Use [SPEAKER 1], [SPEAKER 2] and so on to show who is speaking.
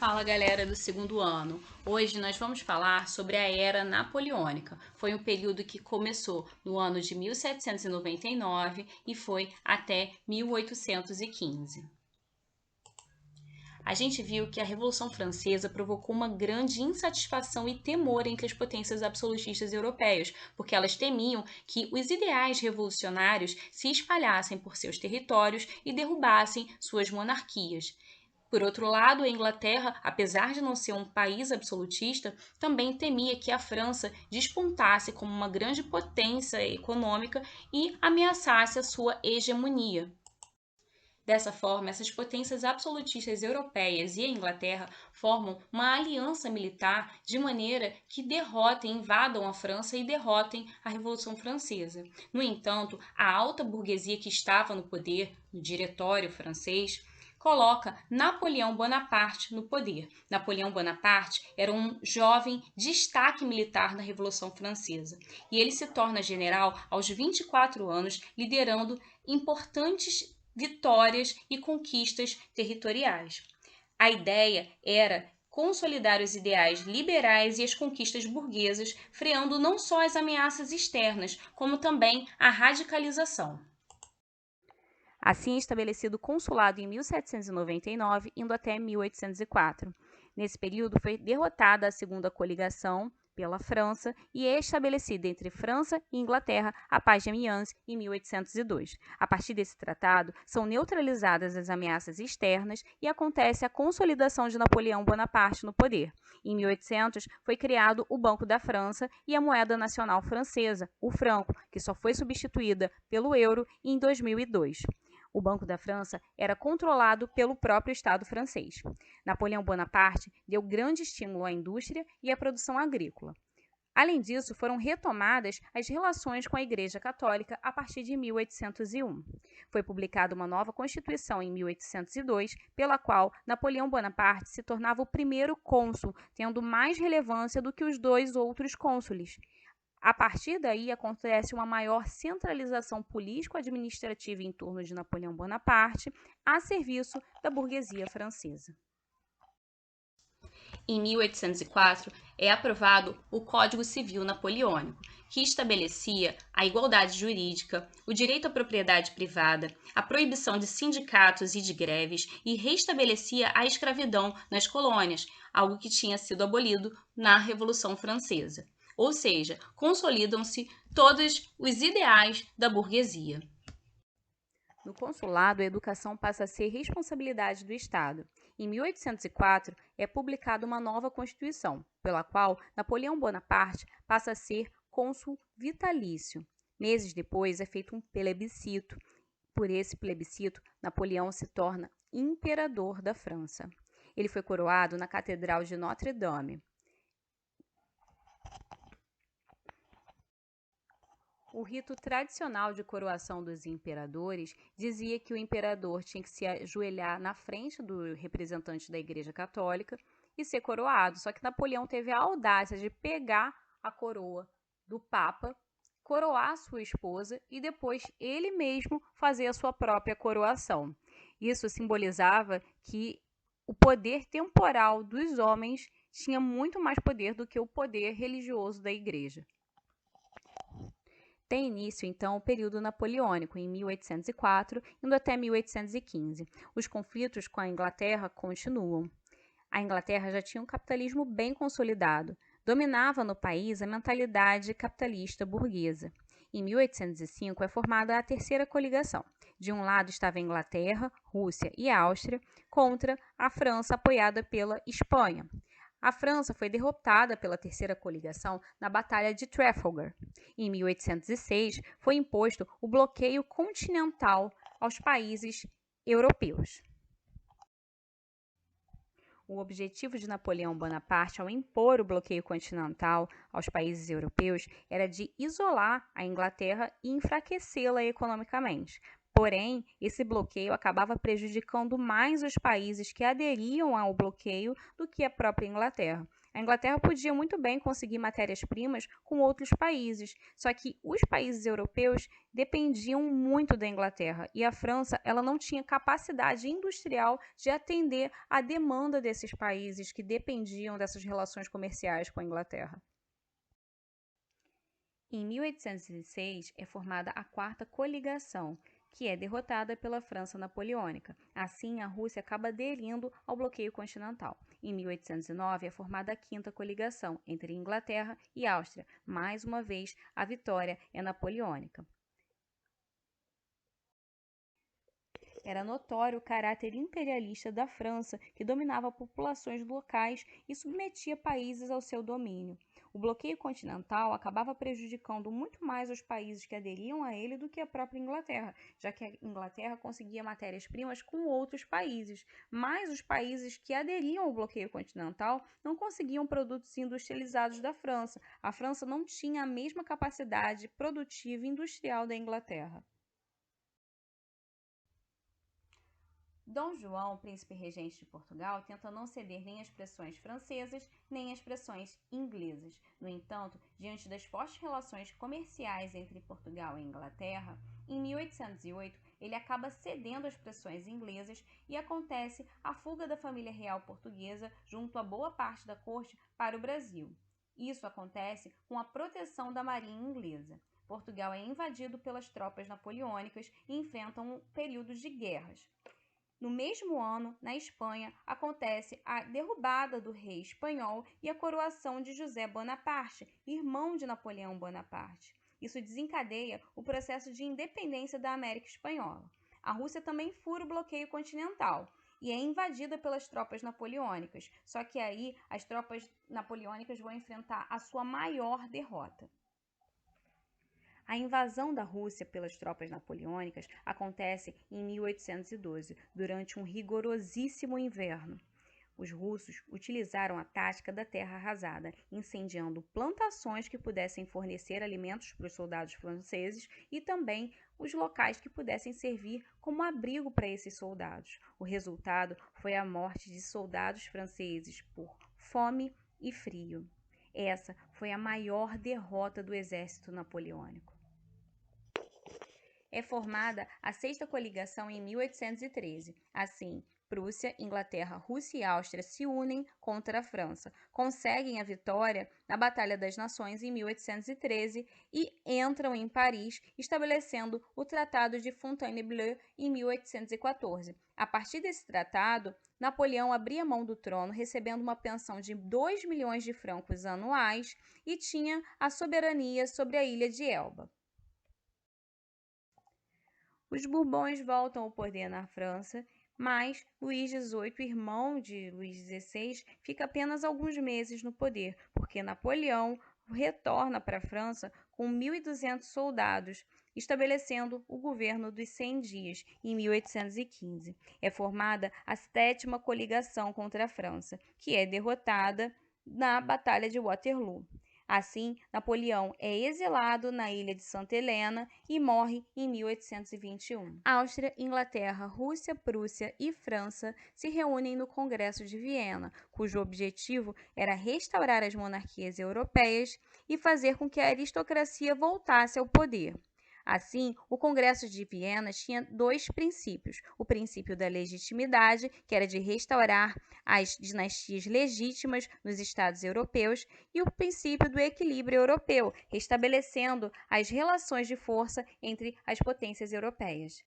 [SPEAKER 1] Fala galera do segundo ano! Hoje nós vamos falar sobre a Era Napoleônica. Foi um período que começou no ano de 1799 e foi até 1815. A gente viu que a Revolução Francesa provocou uma grande insatisfação e temor entre as potências absolutistas europeias, porque elas temiam que os ideais revolucionários se espalhassem por seus territórios e derrubassem suas monarquias. Por outro lado, a Inglaterra, apesar de não ser um país absolutista, também temia que a França despontasse como uma grande potência econômica e ameaçasse a sua hegemonia. Dessa forma, essas potências absolutistas europeias e a Inglaterra formam uma aliança militar de maneira que derrotem, invadam a França e derrotem a Revolução Francesa. No entanto, a alta burguesia que estava no poder, no diretório francês, coloca Napoleão Bonaparte no poder. Napoleão Bonaparte era um jovem destaque militar na Revolução Francesa e ele se torna general aos 24 anos, liderando importantes vitórias e conquistas territoriais. A ideia era consolidar os ideais liberais e as conquistas burguesas, freando não só as ameaças externas, como também a radicalização. Assim estabelecido o consulado em 1799, indo até 1804. Nesse período foi derrotada a Segunda Coligação pela França e é estabelecida entre França e Inglaterra a Paz de Amiens em 1802. A partir desse tratado, são neutralizadas as ameaças externas e acontece a consolidação de Napoleão Bonaparte no poder. Em 1800, foi criado o Banco da França e a moeda nacional francesa, o franco, que só foi substituída pelo euro em 2002. O Banco da França era controlado pelo próprio Estado francês. Napoleão Bonaparte deu grande estímulo à indústria e à produção agrícola. Além disso, foram retomadas as relações com a Igreja Católica a partir de 1801. Foi publicada uma nova Constituição em 1802, pela qual Napoleão Bonaparte se tornava o primeiro cônsul, tendo mais relevância do que os dois outros cônsules. A partir daí, acontece uma maior centralização político-administrativa em torno de Napoleão Bonaparte, a serviço da burguesia francesa. Em 1804, é aprovado o Código Civil Napoleônico, que estabelecia a igualdade jurídica, o direito à propriedade privada, a proibição de sindicatos e de greves e restabelecia a escravidão nas colônias, algo que tinha sido abolido na Revolução Francesa. Ou seja, consolidam-se todos os ideais da burguesia. No consulado, a educação passa a ser responsabilidade do Estado. Em 1804, é publicada uma nova Constituição, pela qual Napoleão Bonaparte passa a ser cônsul vitalício. Meses depois, é feito um plebiscito. Por esse plebiscito, Napoleão se torna imperador da França. Ele foi coroado na Catedral de Notre-Dame. O rito tradicional de coroação dos imperadores dizia que o imperador tinha que se ajoelhar na frente do representante da Igreja Católica e ser coroado. Só que Napoleão teve a audácia de pegar a coroa do Papa, coroar sua esposa e depois ele mesmo fazer a sua própria coroação. Isso simbolizava que o poder temporal dos homens tinha muito mais poder do que o poder religioso da Igreja. Tem início, então, o período napoleônico, em 1804, indo até 1815. Os conflitos com a Inglaterra continuam. A Inglaterra já tinha um capitalismo bem consolidado. Dominava no país a mentalidade capitalista burguesa. Em 1805 é formada a Terceira Coligação. De um lado estava a Inglaterra, Rússia e Áustria, contra a França, apoiada pela Espanha. A França foi derrotada pela Terceira Coligação na Batalha de Trafalgar. Em 1806, foi imposto o bloqueio continental aos países europeus. O objetivo de Napoleão Bonaparte, ao impor o bloqueio continental aos países europeus, era de isolar a Inglaterra e enfraquecê-la economicamente. Porém, esse bloqueio acabava prejudicando mais os países que aderiam ao bloqueio do que a própria Inglaterra. A Inglaterra podia muito bem conseguir matérias-primas com outros países, só que os países europeus dependiam muito da Inglaterra e a França ela não tinha capacidade industrial de atender à demanda desses países que dependiam dessas relações comerciais com a Inglaterra. Em 1806 é formada a Quarta Coligação, que é derrotada pela França napoleônica. Assim, a Rússia acaba aderindo ao bloqueio continental. Em 1809 é formada a Quinta Coligação entre Inglaterra e Áustria. Mais uma vez, a vitória é napoleônica. Era notório o caráter imperialista da França, que dominava populações locais e submetia países ao seu domínio. O bloqueio continental acabava prejudicando muito mais os países que aderiam a ele do que a própria Inglaterra, já que a Inglaterra conseguia matérias-primas com outros países, mas os países que aderiam ao bloqueio continental não conseguiam produtos industrializados da França. A França não tinha a mesma capacidade produtiva e industrial da Inglaterra. Dom João, príncipe regente de Portugal, tenta não ceder nem às pressões francesas nem às pressões inglesas. No entanto, diante das fortes relações comerciais entre Portugal e Inglaterra, em 1808 ele acaba cedendo às pressões inglesas e acontece a fuga da família real portuguesa junto a boa parte da corte para o Brasil. Isso acontece com a proteção da marinha inglesa. Portugal é invadido pelas tropas napoleônicas e enfrenta um período de guerras. No mesmo ano, na Espanha, acontece a derrubada do rei espanhol e a coroação de José Bonaparte, irmão de Napoleão Bonaparte. Isso desencadeia o processo de independência da América Espanhola. A Rússia também fura o bloqueio continental e é invadida pelas tropas napoleônicas, só que aí as tropas napoleônicas vão enfrentar a sua maior derrota. A invasão da Rússia pelas tropas napoleônicas acontece em 1812, durante um rigorosíssimo inverno. Os russos utilizaram a tática da terra arrasada, incendiando plantações que pudessem fornecer alimentos para os soldados franceses e também os locais que pudessem servir como abrigo para esses soldados. O resultado foi a morte de soldados franceses por fome e frio. Essa foi a maior derrota do exército napoleônico. É formada a Sexta Coligação em 1813. Assim, Prússia, Inglaterra, Rússia e Áustria se unem contra a França, conseguem a vitória na Batalha das Nações em 1813 e entram em Paris, estabelecendo o Tratado de Fontainebleau em 1814. A partir desse tratado, Napoleão abria mão do trono, recebendo uma pensão de 2 milhões de francos anuais e tinha a soberania sobre a ilha de Elba. Os Bourbons voltam ao poder na França, mas Luís XVIII, irmão de Luís XVI, fica apenas alguns meses no poder, porque Napoleão retorna para a França com 1.200 soldados, estabelecendo o governo dos 100 dias, em 1815. É formada a Sétima Coligação contra a França, que é derrotada na Batalha de Waterloo. Assim, Napoleão é exilado na ilha de Santa Helena e morre em 1821. Áustria, Inglaterra, Rússia, Prússia e França se reúnem no Congresso de Viena, cujo objetivo era restaurar as monarquias europeias e fazer com que a aristocracia voltasse ao poder. Assim, o Congresso de Viena tinha dois princípios: o princípio da legitimidade, que era de restaurar as dinastias legítimas nos Estados europeus, e o princípio do equilíbrio europeu, restabelecendo as relações de força entre as potências europeias.